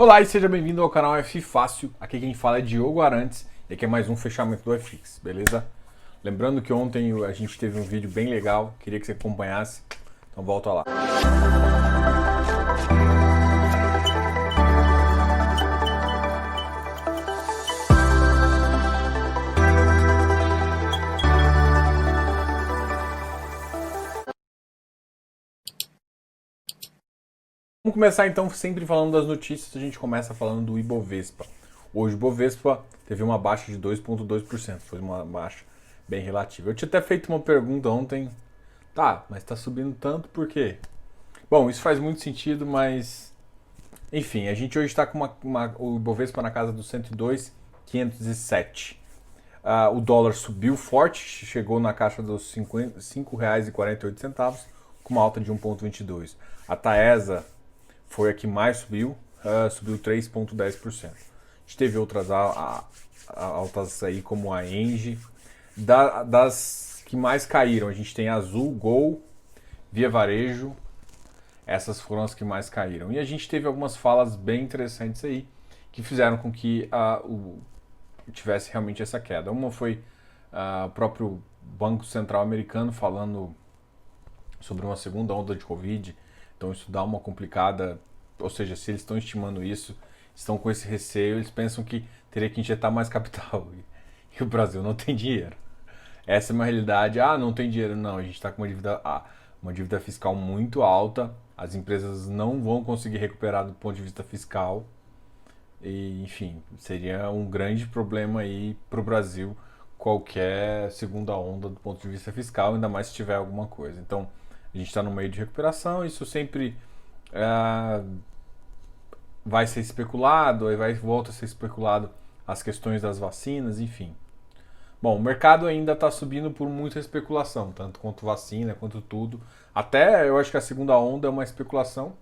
Olá e seja bem-vindo ao canal F Fácil. Aqui quem fala é Diogo Arantes e aqui é mais um fechamento do FX, beleza? Lembrando que ontem a gente teve um vídeo bem legal, queria que você acompanhasse, então volta lá. Vamos começar então sempre falando das notícias, a gente começa falando do Ibovespa. Hoje o Ibovespa teve uma baixa de 2,2%, foi uma baixa bem relativa. Eu tinha até feito uma pergunta ontem, tá, mas está subindo tanto por quê? Bom, isso faz muito sentido, mas enfim, a gente hoje está com o Ibovespa na casa dos 102,507. O dólar subiu forte, chegou na caixa dos R$ 5,48, com uma alta de 1,22. A Taesa foi a que mais subiu, subiu 3,10%. A gente teve outras altas aí, como a Engie. Das que mais caíram, a gente tem Azul, Gol, Via Varejo. Essas foram as que mais caíram. E a gente teve algumas falas bem interessantes aí, que fizeram com que tivesse realmente essa queda. Uma foi o próprio Banco Central americano falando sobre uma segunda onda de Covid. Então isso dá uma complicada, ou seja, se eles estão estimando isso, estão com esse receio, eles pensam que teria que injetar mais capital. E o Brasil não tem dinheiro. Essa é uma realidade. Não tem dinheiro. Não, a gente está com uma dívida fiscal muito alta. As empresas não vão conseguir recuperar do ponto de vista fiscal. E, enfim, seria um grande problema aí para o Brasil qualquer segunda onda do ponto de vista fiscal, ainda mais se tiver alguma coisa. Então, a gente está no meio de recuperação, isso sempre vai ser especulado, aí volta a ser especulado as questões das vacinas, enfim. Bom, o mercado ainda está subindo por muita especulação, tanto quanto vacina, quanto tudo. Até eu acho que a segunda onda é uma especulação.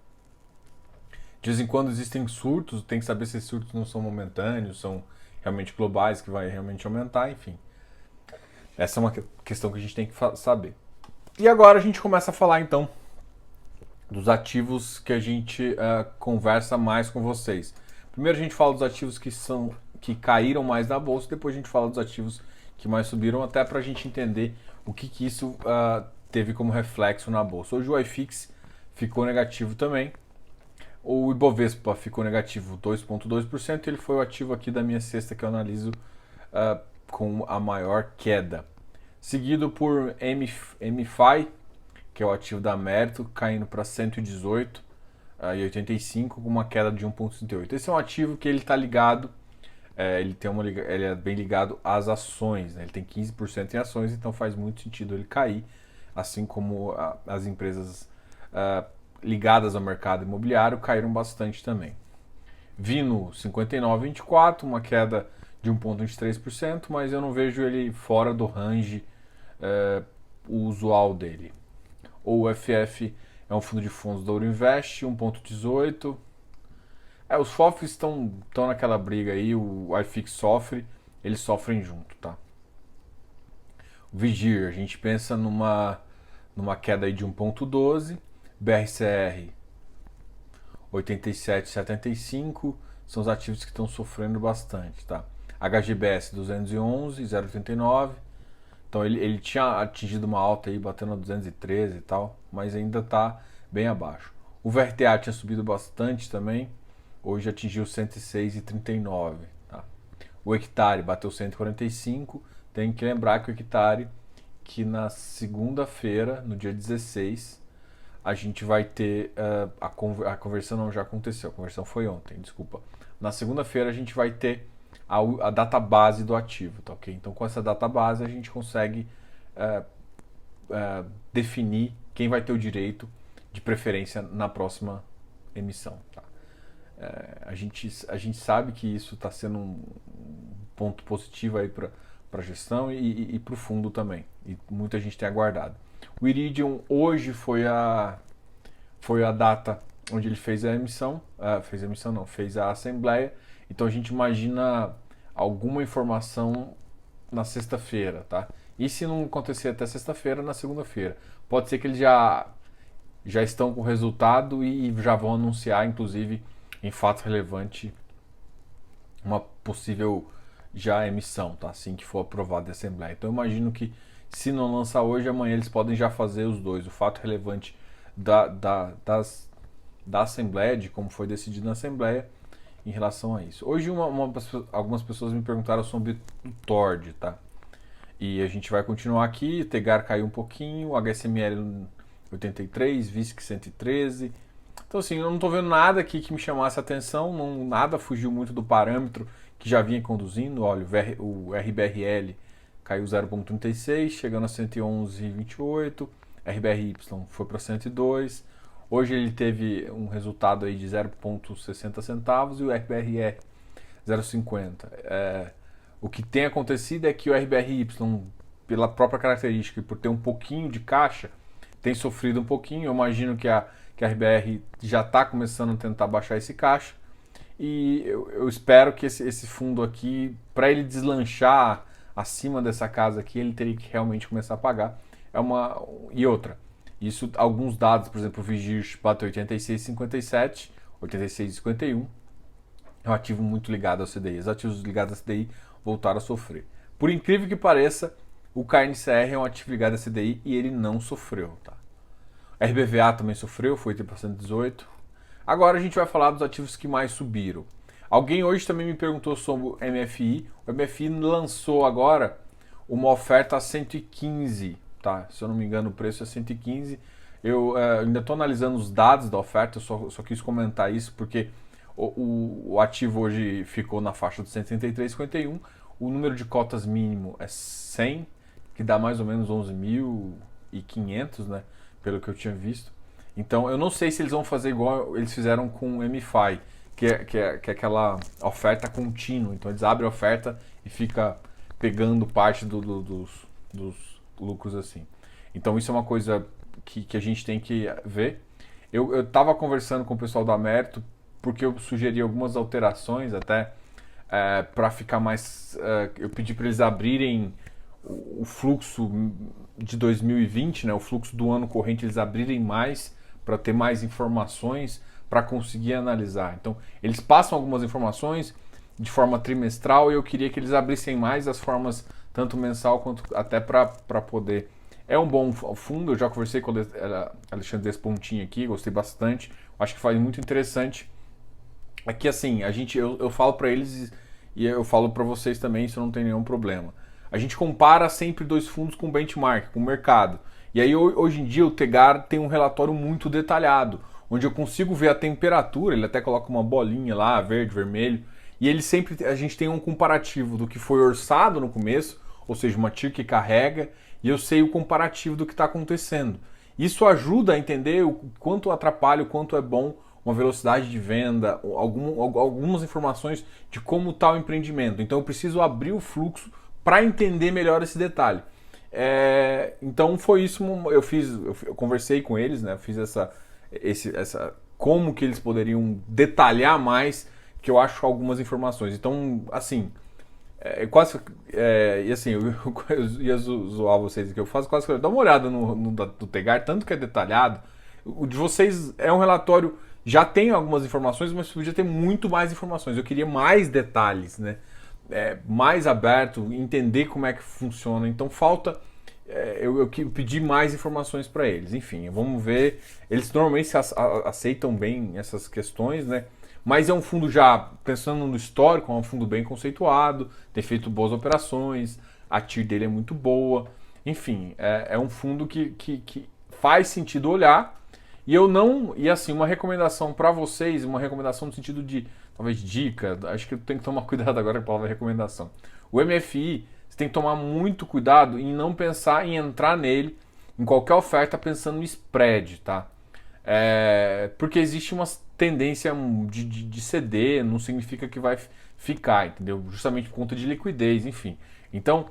De vez em quando existem surtos, tem que saber se esses surtos não são momentâneos, são realmente globais, que vai realmente aumentar, enfim. Essa é uma questão que a gente tem que saber. E agora a gente começa a falar então dos ativos que a gente conversa mais com vocês. Primeiro a gente fala dos ativos que caíram mais na bolsa, depois a gente fala dos ativos que mais subiram, até para a gente entender o que isso teve como reflexo na bolsa. Hoje o IFIX ficou negativo também. O Ibovespa ficou negativo 2,2%, ele foi o ativo aqui da minha cesta que eu analiso com a maior queda. Seguido por MFI, que é o ativo da Mérito, caindo para 118,85 com uma queda de 1,38. Esse é um ativo que ele está ligado, ele é bem ligado às ações, né? Ele tem 15% em ações, então faz muito sentido ele cair, assim como as empresas ligadas ao mercado imobiliário caíram bastante também. Vino 59,24, uma queda de 1,23%, mas eu não vejo ele fora do range usual dele. O FF é um fundo de fundos da Ouro Invest, 1,18. Os FOFs estão naquela briga aí, o iFix sofre, eles sofrem junto, tá? O Vigir, a gente pensa numa queda aí de 1,12. BRCR 87,75 são os ativos que estão sofrendo bastante, tá? HGBS 211, 0,89. Então ele tinha atingido uma alta aí, batendo a 213 e tal, mas ainda está bem abaixo. O VRTA tinha subido bastante também, hoje atingiu 106,39. Tá? O Hectare bateu 145. Tem que lembrar que o Hectare, que na segunda-feira, no dia 16, a gente vai ter a conversão não já aconteceu, a conversão foi ontem, desculpa. Na segunda-feira a gente vai ter a data base do ativo, tá ok? Então com essa data base a gente consegue definir quem vai ter o direito de preferência na próxima emissão, tá? A gente sabe que isso está sendo um ponto positivo aí para a gestão e para o fundo também, e muita gente tem aguardado. O Iridium hoje foi a data onde ele fez a emissão, fez a assembleia. Então a gente imagina alguma informação na sexta-feira, tá? E se não acontecer até sexta-feira, na segunda-feira. Pode ser que eles já estão com o resultado e já vão anunciar, inclusive, em fato relevante uma possível já emissão, tá? Assim que for aprovado a Assembleia. Então eu imagino que se não lançar hoje, amanhã eles podem já fazer os dois. O fato relevante da Assembleia, de como foi decidido na Assembleia, em relação a isso. Hoje algumas pessoas me perguntaram sobre o TORD, tá? E a gente vai continuar aqui, o Tegar caiu um pouquinho, o HSML 83, VISC 113. Então assim, eu não estou vendo nada aqui que me chamasse a atenção, nada fugiu muito do parâmetro que já vinha conduzindo. Olha, o RBRL caiu 0,36, chegando a 111,28, RBRY foi para 102. Hoje ele teve um resultado aí de 0,60 centavos e o RBRE 0,50. O que tem acontecido é que o RBRY, pela própria característica e por ter um pouquinho de caixa, tem sofrido um pouquinho. Eu imagino que a RBR já está começando a tentar baixar esse caixa. E eu espero que esse fundo aqui, para ele deslanchar acima dessa casa aqui, ele teria que realmente começar a pagar. E outra, isso, alguns dados, por exemplo, o Vigir bateu 86,57, 86,51, é um ativo muito ligado ao CDI. Os ativos ligados ao CDI voltaram a sofrer. Por incrível que pareça, o KNCR é um ativo ligado ao CDI e ele não sofreu, tá? RBVA também sofreu, foi 118. Agora a gente vai falar dos ativos que mais subiram. Alguém hoje também me perguntou sobre o MFI. O MFI lançou agora uma oferta a 115, tá? Se eu não me engano, o preço é 115. Eu ainda estou analisando os dados da oferta, só quis comentar isso porque o ativo hoje ficou na faixa de 133,51. O número de cotas mínimo é 100, que dá mais ou menos 11.500, né? Pelo que eu tinha visto. Então eu não sei se eles vão fazer igual eles fizeram com o MFI, que é aquela oferta contínua. Então eles abrem a oferta e fica pegando parte dos lucros assim. Então isso é uma coisa que a gente tem que ver. Eu estava conversando com o pessoal da Mérito porque eu sugeri algumas alterações até para ficar mais... eu pedi para eles abrirem o fluxo de 2020, né, o fluxo do ano corrente, eles abrirem mais para ter mais informações para conseguir analisar. Então, eles passam algumas informações de forma trimestral e eu queria que eles abrissem mais as formas, tanto mensal quanto até para poder... É um bom fundo, eu já conversei com o Alexandre Despontin aqui, gostei bastante, acho que faz muito interessante. Aqui, assim, eu falo para eles e eu falo para vocês também, isso não tem nenhum problema. A gente compara sempre dois fundos com benchmark, com o mercado. E aí hoje em dia o Tegar tem um relatório muito detalhado, onde eu consigo ver a temperatura, ele até coloca uma bolinha lá, verde, vermelho, e a gente tem um comparativo do que foi orçado no começo, ou seja, uma TIR que carrega, e eu sei o comparativo do que está acontecendo. Isso ajuda a entender o quanto atrapalha, o quanto é bom uma velocidade de venda, algumas informações de como está o empreendimento. Então eu preciso abrir o fluxo para entender melhor esse detalhe. Então foi isso, eu conversei com eles, né? Fiz como que eles poderiam detalhar mais, que eu acho algumas informações. Então, assim, e assim, eu ia zoar vocês aqui, eu faço quase que dá uma olhada do Tegar, tanto que é detalhado. O de vocês é um relatório, já tem algumas informações, mas podia ter muito mais informações. Eu queria mais detalhes, né? Mais aberto, entender como é que funciona. Então falta... eu pedi mais informações para eles. Enfim, vamos ver. Eles normalmente aceitam bem essas questões, né? Mas é um fundo já, pensando no histórico, é um fundo bem conceituado, tem feito boas operações, a TIR dele é muito boa. Enfim, é um fundo que faz sentido olhar. E assim, uma recomendação para vocês, uma recomendação no sentido de, talvez, dica, acho que eu tenho que tomar cuidado agora com a palavra recomendação. O MFI, você tem que tomar muito cuidado em não pensar em entrar nele, em qualquer oferta, pensando no spread, tá? Porque existe uma tendência de ceder, não significa que vai ficar, entendeu? Justamente por conta de liquidez, enfim. Então,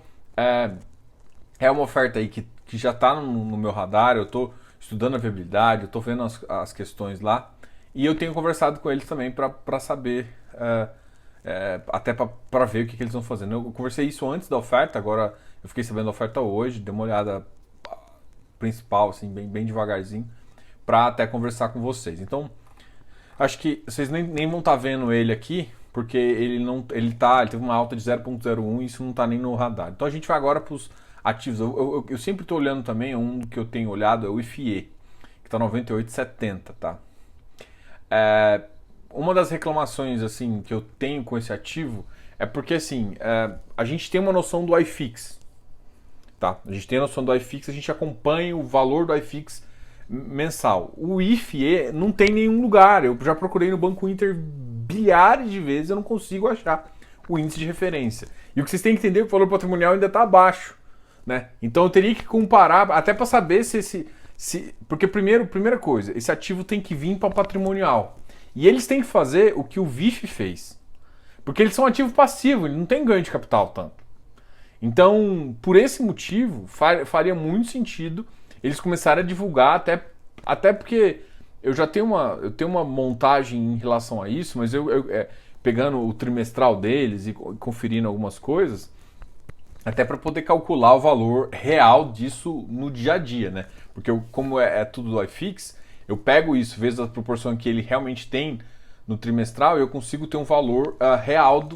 é uma oferta aí que já está no meu radar, eu estou estudando a viabilidade, eu estou vendo as questões lá, e eu tenho conversado com eles também para saber, até para ver o que eles estão fazendo. Eu conversei isso antes da oferta, agora eu fiquei sabendo da oferta hoje, dei uma olhada principal, assim, bem devagarzinho, para até conversar com vocês. Então, Acho que vocês nem vão estar vendo ele aqui, porque ele teve uma alta de 0,01 e isso não está nem no radar. Então a gente vai agora para os ativos. Eu sempre estou olhando também, um que eu tenho olhado é o IFIE, que está 98,70, tá? Uma das reclamações assim que eu tenho com esse ativo é porque assim, a gente tem uma noção do iFix, tá? A gente tem a noção do iFix, a gente acompanha o valor do iFix mensal. O IFE não tem nenhum lugar. Eu já procurei no Banco Inter bilhares de vezes, eu não consigo achar o índice de referência. E o que vocês têm que entender é que o valor patrimonial ainda está abaixo, né? Então eu teria que comparar até para saber porque primeira coisa, esse ativo tem que vir para patrimonial. E eles têm que fazer o que o VIF fez. Porque eles são ativo passivo, ele não tem ganho de capital tanto. Então, por esse motivo, faria muito sentido eles começarem a divulgar, até porque eu tenho uma montagem em relação a isso, mas pegando o trimestral deles e conferindo algumas coisas, até para poder calcular o valor real disso no dia a dia, né? Porque como é tudo do iFix, eu pego isso, vezes a proporção que ele realmente tem no trimestral, eu consigo ter um valor real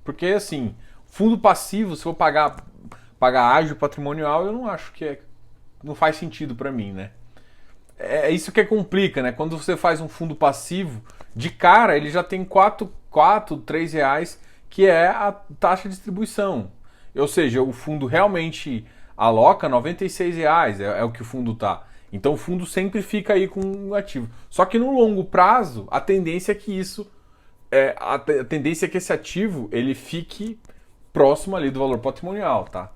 porque assim, fundo passivo, se eu pagar ágio patrimonial, eu não acho não faz sentido para mim, né? É isso que complica, né? Quando você faz um fundo passivo, de cara ele já tem 4, 3 reais, que é a taxa de distribuição. Ou seja, o fundo realmente aloca 96 reais, é o que o fundo tá. Então o fundo sempre fica aí com um ativo. Só que no longo prazo, a tendência é que a tendência é que esse ativo ele fique próximo ali do valor patrimonial, tá?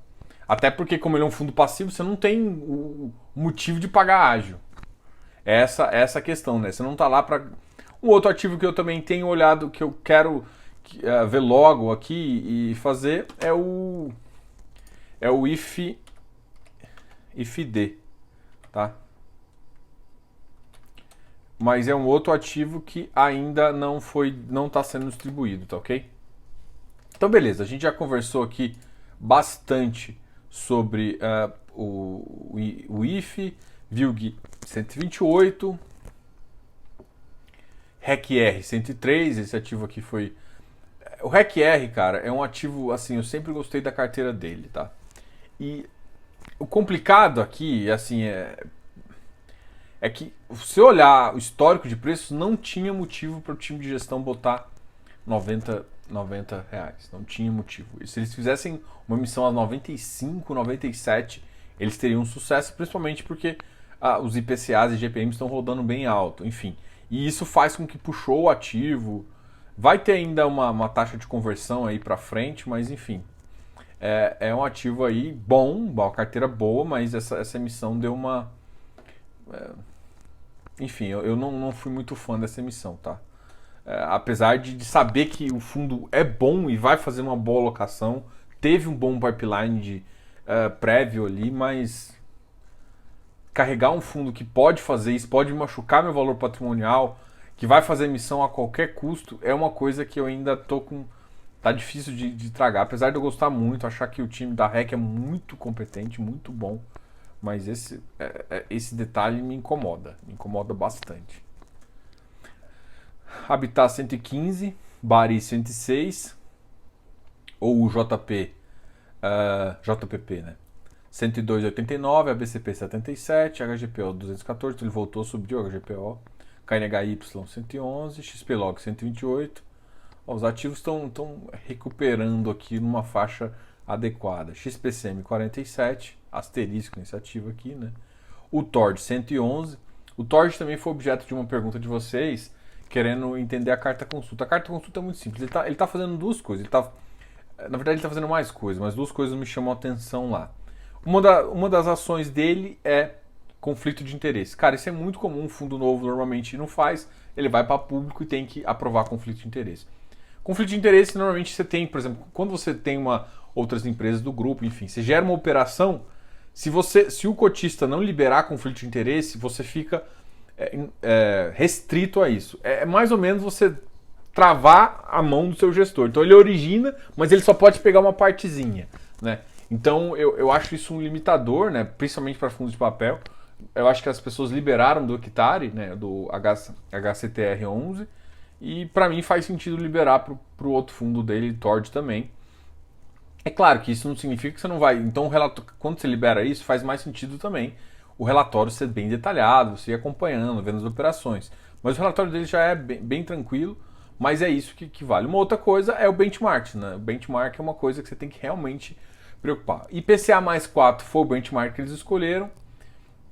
Até porque, como ele é um fundo passivo, você não tem o motivo de pagar ágio. Essa a questão, né? Você não tá lá para... Um outro ativo que eu também tenho olhado, que eu quero ver logo aqui e fazer, é o IFD, tá? Mas é um outro ativo que ainda não está sendo distribuído, tá ok? Então, beleza, a gente já conversou aqui bastante sobre o IFE, VILG 128, REC-R 103, esse ativo aqui foi... O REC-R, cara, é um ativo, assim, eu sempre gostei da carteira dele, tá? E o complicado aqui, assim, é que se olhar o histórico de preços, não tinha motivo para o time de gestão botar 90 reais. Não tinha motivo. E se eles fizessem uma emissão a 95, 97, eles teriam sucesso, principalmente porque os IPCAs e GPMs estão rodando bem alto, enfim. E isso faz com que puxou o ativo. Vai ter ainda uma taxa de conversão aí para frente, mas enfim. É um ativo aí bom, uma carteira boa, mas essa emissão deu uma... enfim, eu não fui muito fã dessa emissão, tá? Apesar de saber que o fundo é bom e vai fazer uma boa alocação, teve um bom pipeline prévio ali, mas carregar um fundo que pode fazer isso, pode machucar meu valor patrimonial, que vai fazer emissão a qualquer custo, é uma coisa que eu ainda tô com... Tá difícil de tragar, apesar de eu gostar muito, achar que o time da REC é muito competente, muito bom, mas esse detalhe me incomoda bastante. Habitat 115, Bari 106, ou o JPP, né? 102,89, ABCP 77, HGPO 214, então ele voltou, subiu a HGPO, KNHY 111, XPlog 128. Os ativos estão recuperando aqui numa faixa adequada. XPCM 47, asterisco nesse ativo aqui, né? O TORD 111. O TORD também foi objeto de uma pergunta de vocês, querendo entender a carta consulta. A carta consulta é muito simples. Ele tá fazendo duas coisas. Na verdade, ele está fazendo mais coisas, mas duas coisas me chamam a atenção lá. Uma das ações dele é conflito de interesse. Cara, isso é muito comum. Um fundo novo normalmente não faz. Ele vai para público e tem que aprovar conflito de interesse. Conflito de interesse, normalmente você tem, por exemplo, quando você tem outras empresas do grupo, enfim, você gera uma operação, se o cotista não liberar conflito de interesse, você fica restrito a isso. É mais ou menos você travar a mão do seu gestor. Então ele origina, mas ele só pode pegar uma partezinha, né? Então eu acho isso um limitador, né? Principalmente para fundos de papel. eu acho que as pessoas liberaram do Hectare, né, do HCTR11, e para mim faz sentido liberar pro outro fundo dele, Tord também. É claro que isso não significa que você não vai. Então, quando você libera isso, faz mais sentido também o relatório ser bem detalhado, você ir acompanhando, vendo as operações. Mas o relatório dele já é bem tranquilo, mas é isso que vale. Uma outra coisa é o benchmark, né? O benchmark é uma coisa que você tem que realmente preocupar. IPCA mais 4 foi o benchmark que eles escolheram.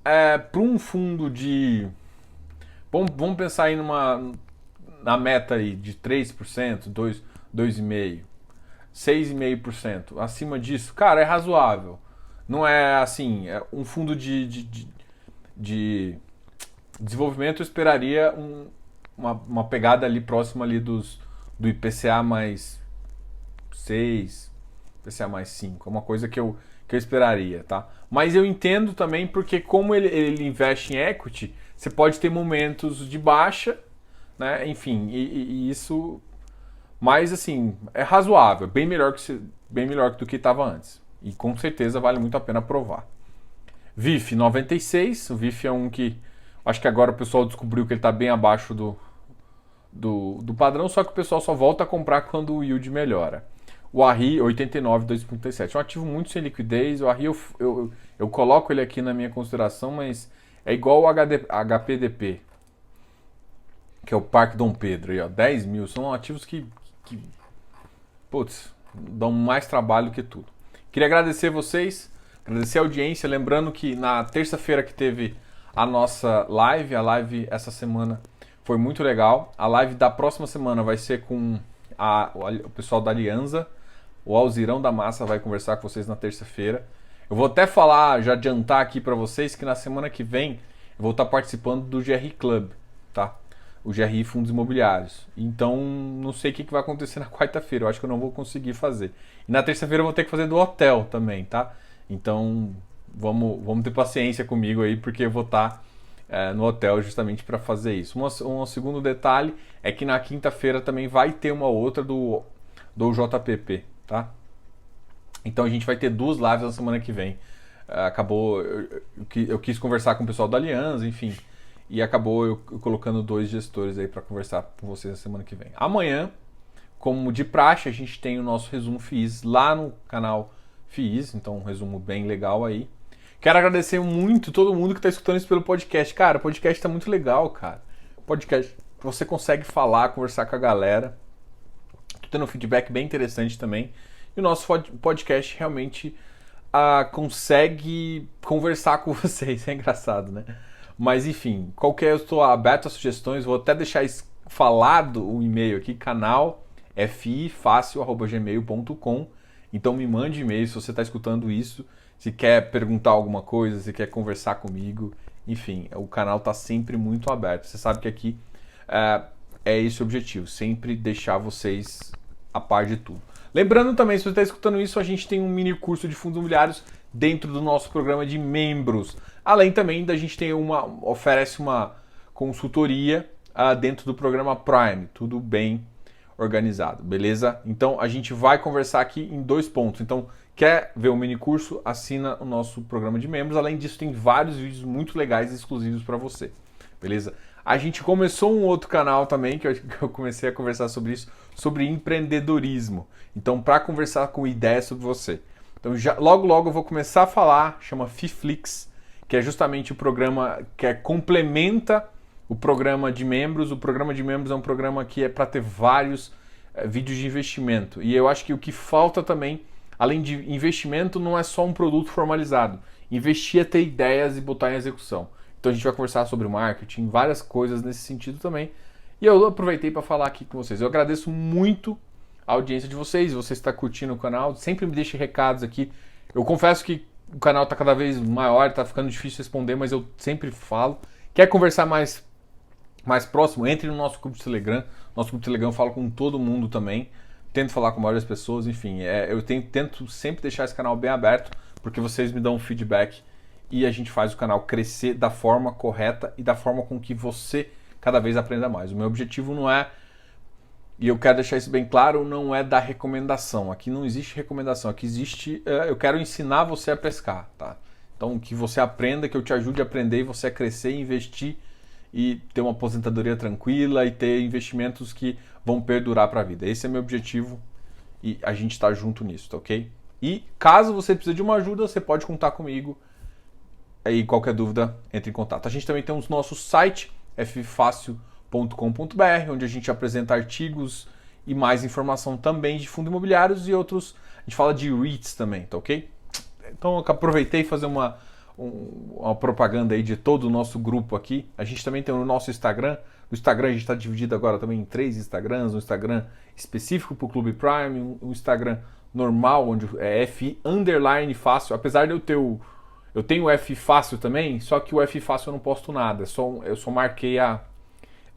Para um fundo de. Vamos pensar aí na meta aí de 3%, 2,5%. 6,5%. Acima disso, cara, é razoável. Não é assim, um fundo de desenvolvimento eu esperaria uma pegada ali próxima ali do IPCA mais 6, IPCA mais 5. É uma coisa que eu esperaria, tá? Mas eu entendo também porque como ele investe em equity, você pode ter momentos de baixa, né? Enfim, e isso... Mas, assim, é razoável, bem melhor do que estava antes. E com certeza vale muito a pena provar. VIF 96, o VIF é um que acho que agora o pessoal descobriu que ele está bem abaixo do padrão, só que o pessoal só volta a comprar quando o yield melhora. O ARRI 89, 2,37. É um ativo muito sem liquidez. O ARRI eu coloco ele aqui na minha consideração, mas é igual o HPDP, que é o Parque Dom Pedro, aí, ó, 10 mil. São ativos que putz, dão mais trabalho que tudo. Queria agradecer vocês, agradecer a audiência, lembrando que na terça-feira que teve a nossa live, a live essa semana foi muito legal. A live da próxima semana vai ser com o pessoal da Alianza, o Alzirão da Massa vai conversar com vocês na terça-feira. Eu vou até falar, já adiantar aqui para vocês que na semana que vem eu vou estar participando do GRI Club, tá? O GRI Fundos Imobiliários. Então, não sei o que vai acontecer na quarta-feira. Eu acho que eu não vou conseguir fazer. E na terça-feira eu vou ter que fazer do hotel também, tá? Então, vamos ter paciência comigo aí, porque eu vou estar no hotel justamente para fazer isso. Um segundo detalhe é que na quinta-feira também vai ter uma outra do JPP, tá? Então, a gente vai ter 2 lives na semana que vem. Acabou... Eu quis conversar com o pessoal da Aliança, enfim... E acabou eu colocando 2 gestores aí para conversar com vocês na semana que vem. Amanhã, como de praxe, a gente tem o nosso resumo FIIs lá no canal FIIs, então um resumo bem legal aí. Quero agradecer muito todo mundo que está escutando isso pelo podcast. Cara, o podcast está muito legal, cara. Podcast, você consegue falar, conversar com a galera. Tô tendo um feedback bem interessante também. E o nosso podcast realmente consegue conversar com vocês. É engraçado, né? Mas enfim, eu estou aberto a sugestões, vou até deixar falado o e-mail aqui, canal fifácil@gmail.com. Então me mande e-mail se você está escutando isso, se quer perguntar alguma coisa, se quer conversar comigo, enfim, o canal está sempre muito aberto. Você sabe que aqui é esse o objetivo, sempre deixar vocês a par de tudo. Lembrando também, se você está escutando isso, a gente tem um mini curso de fundos imobiliários dentro do nosso programa de membros. Além também da gente oferece uma consultoria dentro do programa Prime, tudo bem organizado, beleza? Então a gente vai conversar aqui em 2 pontos. Então, quer ver o mini curso? Assina o nosso programa de membros. Além disso, tem vários vídeos muito legais e exclusivos para você, beleza? A gente começou um outro canal também, que eu comecei a conversar sobre isso, sobre empreendedorismo. Então, para conversar com ideias sobre você. Então, logo eu vou começar a falar, chama Fiflix, que é justamente o programa que complementa o programa de membros. O programa de membros é um programa que é para ter vários vídeos de investimento. E eu acho que o que falta também, além de investimento, não é só um produto formalizado. Investir é ter ideias e botar em execução. Então a gente vai conversar sobre marketing, várias coisas nesse sentido também. E eu aproveitei para falar aqui com vocês. Eu agradeço muito a audiência de vocês. Você está curtindo o canal, sempre me deixe recados aqui. Eu confesso que o canal está cada vez maior, está ficando difícil responder, mas eu sempre falo. Quer conversar mais próximo? Entre no nosso grupo de Telegram. Nosso grupo de Telegram eu falo com todo mundo também. Tento falar com várias pessoas, enfim. Eu tento sempre deixar esse canal bem aberto, porque vocês me dão um feedback e a gente faz o canal crescer da forma correta e da forma com que você cada vez aprenda mais. O meu objetivo não é, e eu quero deixar isso bem claro, não é dar recomendação. Aqui não existe recomendação, aqui existe, eu quero ensinar você a pescar, tá? Então, que você aprenda, que eu te ajude a aprender e você a crescer, investir e ter uma aposentadoria tranquila e ter investimentos que vão perdurar para a vida. Esse é meu objetivo e a gente está junto nisso, tá ok? E caso você precise de uma ajuda, você pode contar comigo. Aí qualquer dúvida, entre em contato. A gente também tem o nosso site, ffacil.com.br, onde a gente apresenta artigos e mais informação também de fundos imobiliários e outros. A gente fala de REITs também, tá ok? Então eu aproveitei fazer uma propaganda aí de todo o nosso grupo aqui. A gente também tem o nosso Instagram. No Instagram a gente está dividido agora também em 3 Instagrams. Um Instagram específico para o Clube Prime, um Instagram normal, onde é F_Fácil. Apesar de eu tenho o F Fácil também, só que o F Fácil eu não posto nada. Eu só marquei eu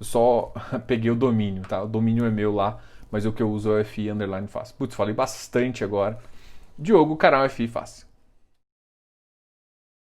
só peguei o domínio, tá? O domínio é meu lá, mas o que eu uso é o F_Fácil. Putz, falei bastante agora. Diogo, canal F Fácil.